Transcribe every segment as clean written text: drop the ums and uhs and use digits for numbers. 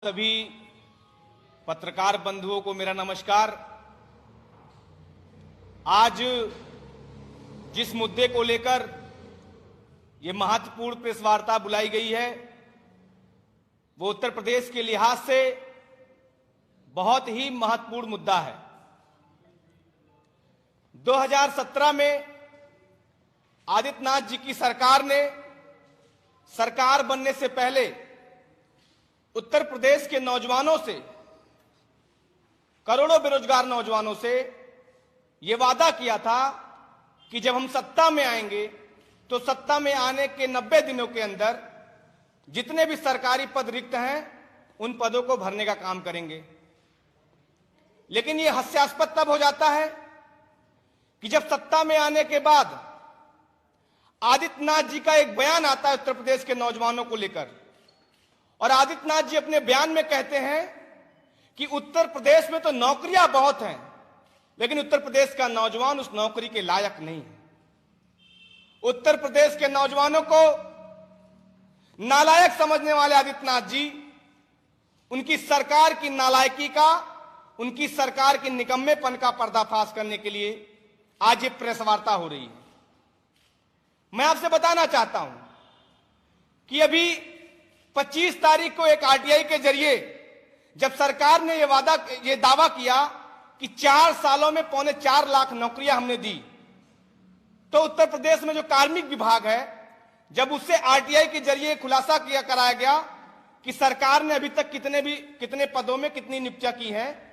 सभी पत्रकार बंधुओं को मेरा नमस्कार। आज जिस मुद्दे को लेकर ये महत्वपूर्ण प्रेस वार्ता बुलाई गई है वो उत्तर प्रदेश के लिहाज से बहुत ही महत्वपूर्ण मुद्दा है। 2017 में आदित्यनाथ जी की सरकार ने सरकार बनने से पहले उत्तर प्रदेश के नौजवानों से, करोड़ों बेरोजगार नौजवानों से यह वादा किया था कि जब हम सत्ता में आएंगे तो सत्ता में आने के 90 दिनों के अंदर जितने भी सरकारी पद रिक्त हैं उन पदों को भरने का काम करेंगे। लेकिन यह हास्यास्पद तब हो जाता है कि जब सत्ता में आने के बाद आदित्यनाथ जी का एक बयान आता है उत्तर प्रदेश के नौजवानों को लेकर, और आदित्यनाथ जी अपने बयान में कहते हैं कि उत्तर प्रदेश में तो नौकरियां बहुत हैं लेकिन उत्तर प्रदेश का नौजवान उस नौकरी के लायक नहीं है। उत्तर प्रदेश के नौजवानों को नालायक समझने वाले आदित्यनाथ जी उनकी सरकार की नालायकी का, उनकी सरकार की निकम्मेपन का पर्दाफाश करने के लिए आज ये प्रेस वार्ता हो रही है। मैं आपसे बताना चाहता हूं कि अभी 25 तारीख को एक आरटीआई के जरिए जब सरकार ने ये दावा किया कि 4 सालों में 4.25 लाख नौकरियां हमने दी, तो उत्तर प्रदेश में जो कार्मिक विभाग है, जब उससे आरटीआई के जरिए खुलासा कराया गया कि सरकार ने अभी तक कितने पदों में कितनी नियुक्तियां की हैं,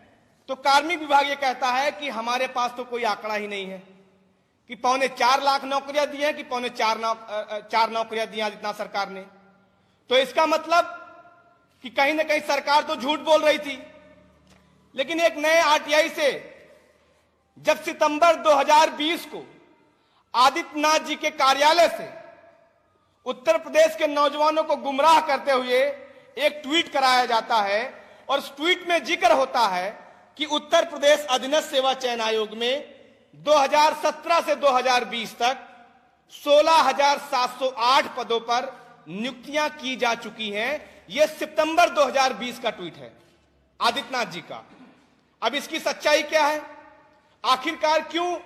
तो कार्मिक विभाग ये कहता है कि हमारे पास तो कोई आंकड़ा ही नहीं है कि 4.25 लाख नौकरियां दी हैं कि 4.5 नौकरियां दी आदित्यनाथ सरकार ने। तो इसका मतलब कि कहीं ना कहीं सरकार तो झूठ बोल रही थी। लेकिन एक नए आरटीआई से जब सितंबर 2020 को आदित्यनाथ जी के कार्यालय से उत्तर प्रदेश के नौजवानों को गुमराह करते हुए एक ट्वीट कराया जाता है और उस ट्वीट में जिक्र होता है कि उत्तर प्रदेश अधीनस्थ सेवा चयन आयोग में 2017 से 2020 तक 16,708 पदों पर नियुक्तियां की जा चुकी हैं। यह सितंबर 2020 का ट्वीट है आदित्यनाथ जी का। अब इसकी सच्चाई क्या है? आखिरकार क्यों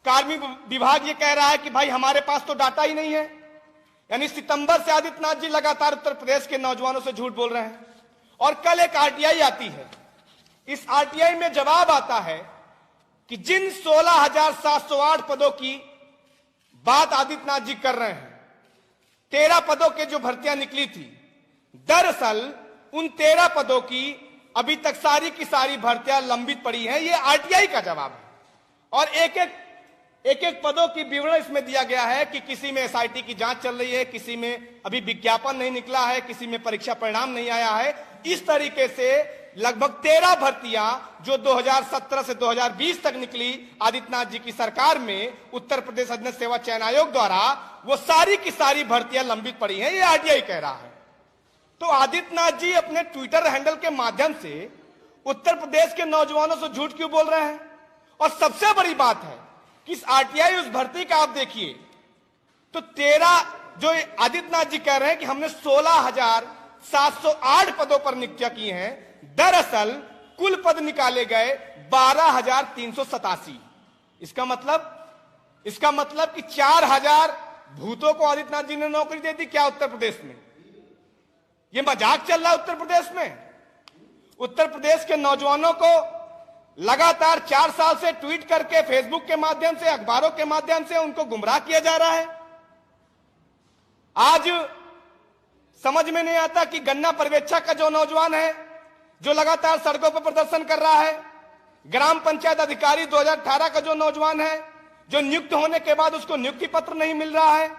कार्मिक विभाग ये कह रहा है कि भाई हमारे पास तो डाटा ही नहीं है? यानी सितंबर से आदित्यनाथ जी लगातार उत्तर प्रदेश के नौजवानों से झूठ बोल रहे हैं। और कल एक आरटीआई आती है, इस आरटीआई में जवाब आता है कि जिन 16,708 पदों की बात आदित्यनाथ जी कर रहे हैं, 13 पदों के जो भर्तियां निकली थी, दरअसल उन 13 पदों की अभी तक सारी की सारी भर्तियां लंबित पड़ी हैं। यह आरटीआई का जवाब है। और एक एक पदों की विवरण इसमें दिया गया है कि किसी में एसआईटी की जांच चल रही है, किसी में अभी विज्ञापन नहीं निकला है, किसी में परीक्षा परिणाम नहीं आया है। इस तरीके से लगभग 13 भर्तियां जो 2017 से 2020 तक निकली आदित्यनाथ जी की सरकार में उत्तर प्रदेश अधीनस्थ सेवा चयन आयोग द्वारा, वो सारी की सारी भर्तियां लंबित पड़ी हैं, ये आरटीआई कह रहा है। तो आदित्यनाथ जी अपने ट्विटर हैंडल के माध्यम से उत्तर प्रदेश के नौजवानों से झूठ क्यों बोल रहे हैं? और सबसे बड़ी बात है कि इस आरटीआई उस भर्ती का आप देखिए तो 13 जो आदित्यनाथ जी कह रहे हैं कि हमने 16,708 पदों पर नियुक्तियां की हैं, दरअसल कुल पद निकाले गए 12,387। इसका मतलब कि 4,000 भूतों को आदित्यनाथ जी ने नौकरी दे दी क्या उत्तर प्रदेश में? यह मजाक चल रहा है उत्तर प्रदेश में। उत्तर प्रदेश के नौजवानों को लगातार 4 साल से ट्वीट करके, फेसबुक के माध्यम से, अखबारों के माध्यम से उनको गुमराह किया जा रहा है। आज समझ में नहीं आता कि गन्ना पर्यवेक्षक का जो नौजवान है जो लगातार सड़कों पर प्रदर्शन कर रहा है, ग्राम पंचायत अधिकारी 2018 का जो नौजवान है जो नियुक्त होने के बाद उसको नियुक्ति पत्र नहीं मिल रहा है,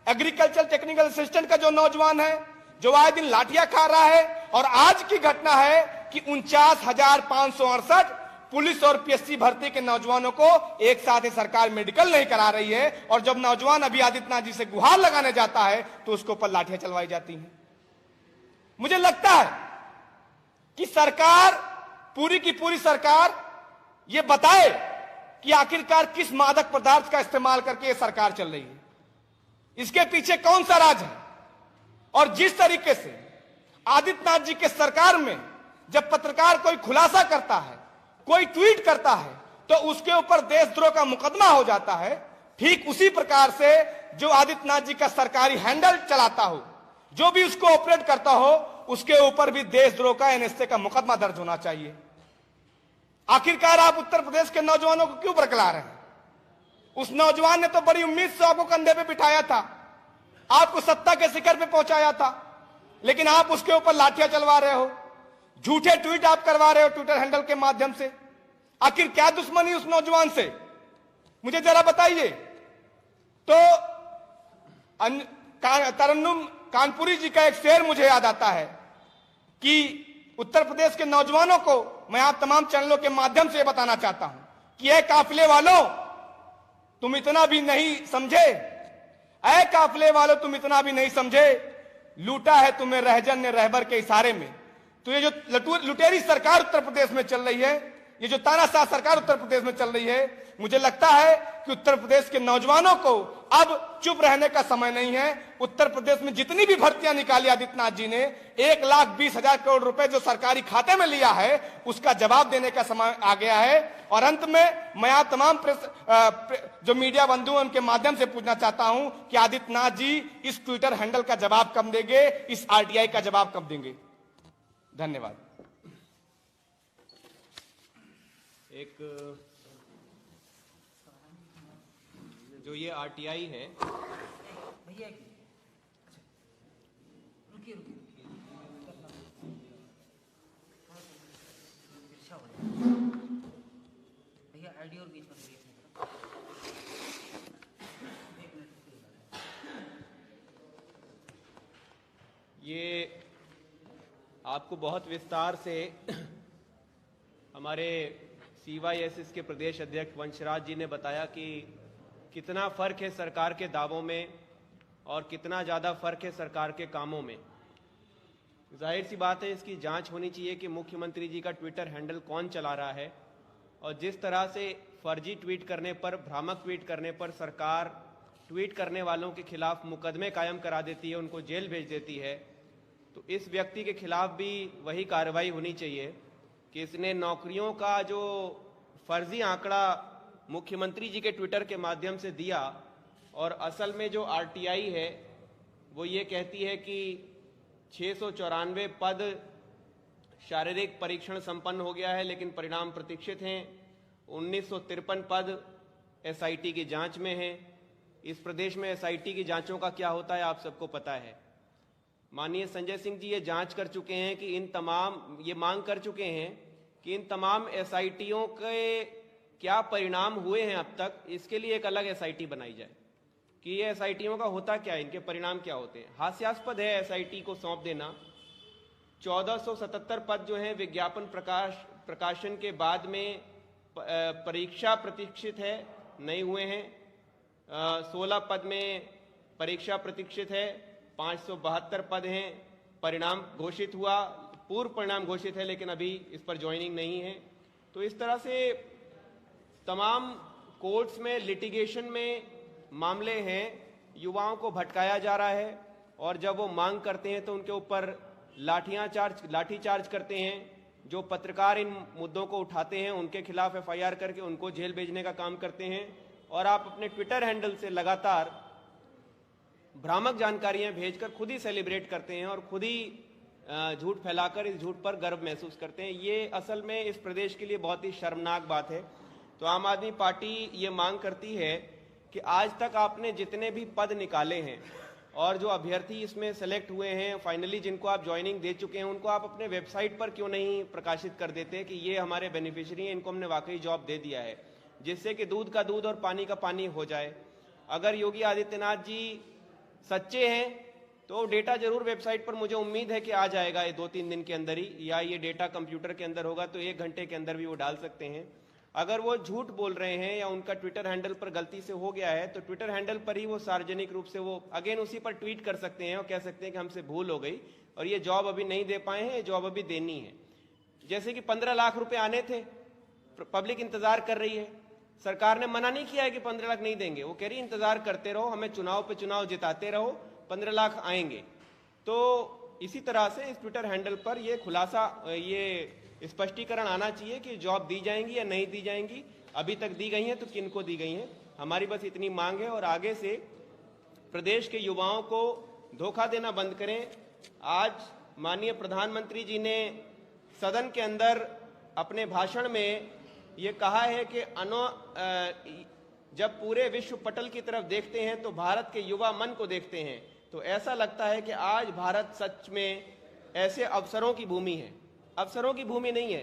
एग्रीकल्चर टेक्निकल असिस्टेंट का जो नौजवान है जो आए दिन लाठियां खा रहा है, और आज की घटना है कि 49,568 पुलिस और पीएससी भर्ती के नौजवानों को एक साथ ही सरकार मेडिकल नहीं करा रही है। और जब नौजवान अभी आदित्यनाथ जी से गुहार लगाने जाता है तो उसके ऊपर लाठियां चलवाई जाती हैं। मुझे लगता है कि सरकार, पूरी की पूरी सरकार ये बताए कि आखिरकार किस मादक पदार्थ का इस्तेमाल करके ये सरकार चल रही है, इसके पीछे कौन सा राज है। और जिस तरीके से आदित्यनाथ जी के सरकार में जब पत्रकार कोई खुलासा करता है, कोई ट्वीट करता है, तो उसके ऊपर देशद्रोह का मुकदमा हो जाता है। ठीक उसी प्रकार से जो आदित्यनाथ जी का सरकारी हैंडल चलाता हो, जो भी उसको ऑपरेट करता हो, उसके ऊपर भी देशद्रोह का, एनएसए का मुकदमा दर्ज होना चाहिए। आखिरकार आप उत्तर प्रदेश के नौजवानों को क्यों बरकला रहे हैं? उस नौजवान ने तो बड़ी उम्मीद से आपको कंधे पे बिठाया था, आपको सत्ता के शिखर पे पहुंचाया था, लेकिन आप उसके ऊपर लाठियां चलवा रहे हो, झूठे ट्वीट आप करवा रहे हो ट्विटर हैंडल के माध्यम से। आखिर क्या दुश्मनी उस नौजवान से, मुझे जरा बताइए। तो तरन्नुम कानपुरी जी का एक शेर मुझे याद आता है कि उत्तर प्रदेश के नौजवानों को मैं आप तमाम चैनलों के माध्यम से बताना चाहता हूं कि ऐ काफिले वालों, तुम इतना भी नहीं समझे, ऐ काफिले वालों तुम इतना भी नहीं समझे, लूटा है तुम्हें रहजन ने रहबर के इशारे में। तो ये जो लुटेरी सरकार उत्तर प्रदेश में चल रही है, ये जो तानाशाह सरकार उत्तर प्रदेश में चल रही है, मुझे लगता है कि उत्तर प्रदेश के नौजवानों को अब चुप रहने का समय नहीं है। उत्तर प्रदेश में जितनी भी भर्तियां निकाली आदित्यनाथ जी ने, 1,20,000 करोड़ रुपए जो सरकारी खाते में लिया है, उसका जवाब देने का समय आ गया है। और अंत में मैं आप तमाम जो मीडिया बंधु हैं उनके माध्यम से पूछना चाहता हूं कि आदित्यनाथ जी इस ट्विटर हैंडल का जवाब कब देंगे, इस आरटीआई का जवाब कब देंगे? धन्यवाद। एक जो ये आरटीआई है, भैया रुकिए भैया आईडी और बीच में ये आपको बहुत विस्तार से हमारे CYSS के प्रदेश अध्यक्ष वंशराज जी ने बताया कि कितना फर्क है सरकार के दावों में और कितना ज़्यादा फर्क है सरकार के कामों में। जाहिर सी बात है, इसकी जांच होनी चाहिए कि मुख्यमंत्री जी का ट्विटर हैंडल कौन चला रहा है। और जिस तरह से फर्जी ट्वीट करने पर, भ्रामक ट्वीट करने पर सरकार ट्वीट करने वालों के खिलाफ मुकदमे कायम करा देती है, उनको जेल भेज देती है, तो इस व्यक्ति के खिलाफ भी वही कार्रवाई होनी चाहिए कि इसने नौकरियों का जो फर्जी आंकड़ा मुख्यमंत्री जी के ट्विटर के माध्यम से दिया, और असल में जो आरटीआई है वो ये कहती है कि 694 पद शारीरिक परीक्षण संपन्न हो गया है, लेकिन परिणाम प्रतीक्षित हैं। 1953 पद एसआईटी की जांच में हैं। इस प्रदेश में एसआईटी की जांचों का क्या होता है आप सबको पता है। माननीय संजय सिंह जी ये जांच कर चुके हैं कि ये मांग कर चुके हैं कि इन तमाम एसआईटीओं के क्या परिणाम हुए हैं अब तक, इसके लिए एक अलग एसआईटी बनाई जाए कि ये एसआईटीओं का होता क्या है, इनके परिणाम क्या होते हैं। हास्यास्पद है एसआईटी को सौंप देना। 1477 पद जो हैं विज्ञापन प्रकाशन के बाद में परीक्षा प्रतीक्षित है, नहीं हुए हैं। 16 पद में परीक्षा प्रतीक्षित है, 572 पद हैं परिणाम घोषित हुआ, पूर्व परिणाम घोषित है, लेकिन अभी इस पर ज्वाइनिंग नहीं है। तो इस तरह से तमाम कोर्ट्स में, लिटिगेशन में मामले हैं, युवाओं को भटकाया जा रहा है, और जब वो मांग करते हैं तो उनके ऊपर लाठी चार्ज करते हैं। जो पत्रकार इन मुद्दों को उठाते हैं उनके खिलाफ एफआईआर करके उनको जेल भेजने का काम करते हैं। और आप अपने ट्विटर हैंडल से लगातार भ्रामक जानकारियां भेजकर खुद ही सेलिब्रेट करते हैं और खुद ही झूठ फैलाकर इस झूठ पर गर्व महसूस करते हैं। ये असल में इस प्रदेश के लिए बहुत ही शर्मनाक बात है। तो आम आदमी पार्टी ये मांग करती है कि आज तक आपने जितने भी पद निकाले हैं और जो अभ्यर्थी इसमें सेलेक्ट हुए हैं, फाइनली जिनको आप ज्वाइनिंग दे चुके हैं, उनको आप अपने वेबसाइट पर क्यों नहीं प्रकाशित कर देते कि ये हमारे बेनिफिशियरी हैं, इनको हमने वाकई जॉब दे दिया है, जिससे कि दूध का दूध और पानी का पानी हो जाए। अगर योगी आदित्यनाथ जी सच्चे हैं तो डेटा जरूर वेबसाइट पर, मुझे उम्मीद है कि आ जाएगा ये 2-3 दिन के अंदर ही, या ये डेटा कंप्यूटर के अंदर होगा तो 1 घंटे के अंदर भी वो डाल सकते हैं। अगर वो झूठ बोल रहे हैं या उनका ट्विटर हैंडल पर गलती से हो गया है तो ट्विटर हैंडल पर ही वो सार्वजनिक रूप से वो अगेन उसी पर ट्वीट कर सकते हैं और कह सकते हैं कि हमसे भूल हो गई और ये जॉब अभी नहीं दे पाए हैं, ये जॉब अभी देनी है। जैसे कि 15 लाख रुपए आने थे, पब्लिक इंतजार कर रही है, सरकार ने मना नहीं किया है कि 15 लाख नहीं देंगे, वो कह रही इंतजार करते रहो, हमें चुनाव पे चुनाव जिताते रहो, 15 लाख आएंगे। तो इसी तरह से इस ट्विटर हैंडल पर ये खुलासा, ये स्पष्टीकरण आना चाहिए कि जॉब दी जाएंगी या नहीं दी जाएंगी, अभी तक दी गई हैं तो किनको दी गई हैं। हमारी बस इतनी मांग है और आगे से प्रदेश के युवाओं को धोखा देना बंद करें। आज माननीय प्रधानमंत्री जी ने सदन के अंदर अपने भाषण में ये कहा है कि जब पूरे विश्व पटल की तरफ देखते हैं तो भारत के युवा मन को देखते हैं, तो ऐसा लगता है कि आज भारत सच में ऐसे अवसरों की भूमि है। अवसरों की भूमि नहीं है,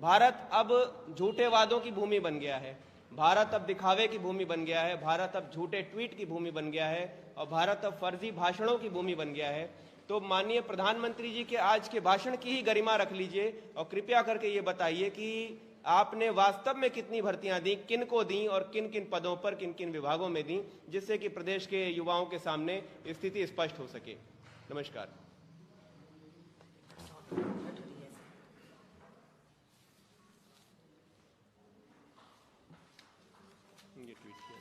भारत अब झूठे वादों की भूमि बन गया है, भारत अब दिखावे की भूमि बन गया है, भारत अब झूठे ट्वीट की भूमि बन गया है और भारत अब फर्जी भाषणों की भूमि बन गया है। तो माननीय प्रधानमंत्री जी के आज के भाषण की ही गरिमा रख लीजिए और कृपया करके ये बताइए कि आपने वास्तव में कितनी भर्तियां दी, किन को दी और किन किन पदों पर, किन किन विभागों में दी, जिससे कि प्रदेश के युवाओं के सामने स्थिति स्पष्ट हो सके। नमस्कार। ये ट्वीट किया।